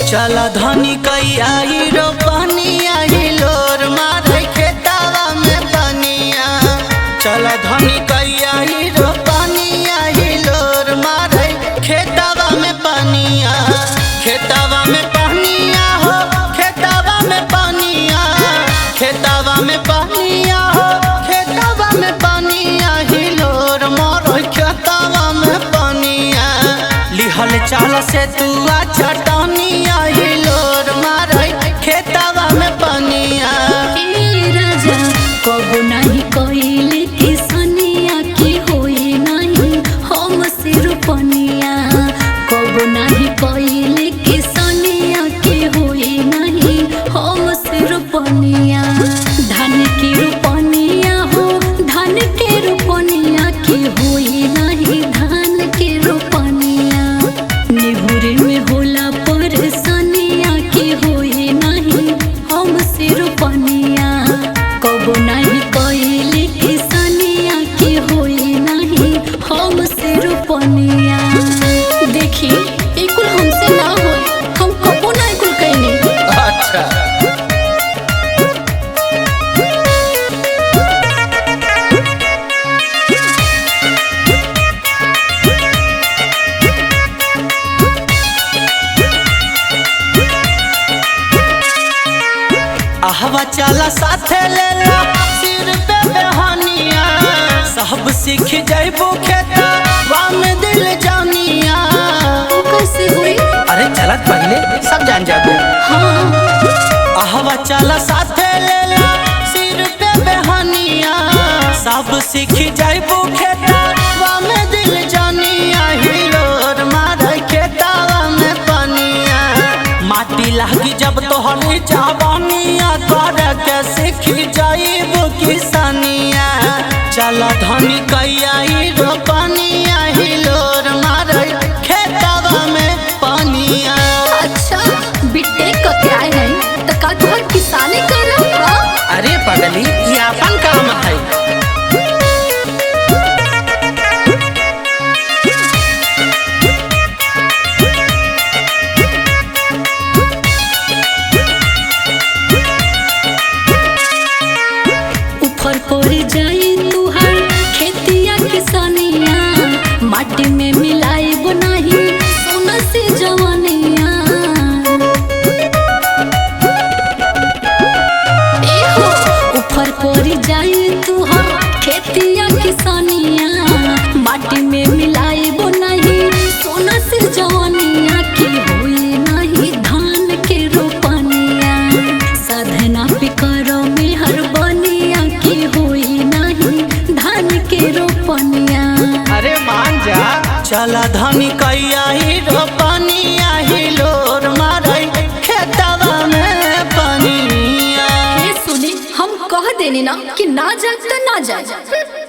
चल धनी कैया हीरो पनिया हिलोर मारे खेतावा में पनिया। चल धनी कैया हीरो पनिया हिलोर मारे खेतावा में पनिया। खेतावा में पनिया हो खेतावा में पनिया। खेतावा में पनिया हो खेतावा में पनिया हिलोर मारे खेतावा में पनिया। लिहल चाल से तू चटनिया हिलोर मारे खेतावा में पनिया। राजा कबो नहीं कइले किसनिया की होई नहीं हम सिर पनिया। कबो नहीं कइले किसनिया की होई नहीं हम सिर पनिया। धान की रोपनिया हो धान के रोपनिया की होई नहीं धान के रोपनिया। निहुरे में होला परसनिया की होई नहीं हम सिर पनिया। कबो नहीं कइले किसनिया की होई नहीं हम सिर पनिया। देखी इकुल हमसे ना होई हम कबो ना इकुल कइले। अच्छा हवा चला साथे लेला सिर पे बेहानिया। सब सीख जाइबो खेतवा में दिल जानिया। कैसे हुई? अरे चलत पहले सब जान जाबो। हाँ हवा चला साथे लेला सिर पे बेहानिया। सब सीख जाइबो खेतवा में दिल जानिया। हिलोर मारे खेतवा में पनिया। माटी लागी जब तोहर चावनिया कर के सीख जाइबो किसनिया। चल धनी कैया हीरो पनिया हिलोर मारे खेतवा में पनिया। अच्छा बिटे कते आए हैं तो का तोहर किसानी कर रहा। अरे पगली ये अपन काम है। ऊपर पड़ जाई तुहार खेतिया किसानिया। माटी में मिलाइब नहीं सोना से जवानिया। एहो ऊपर पड़ जाई तुहार खेतिया किसानिया। माटी में मिलाइब नहीं सोना से जवानिया की होई नहीं धान के रोपनिया। साधना पे करो में हर बनिया की होई नहीं धान के रोपनिया। अरे मान जा चल धनी कैया हीरो पनिया हिलोर मारे खेतवा में पनिया। सुनी हम कह देनी ना कि ना जाए तो ना जाए।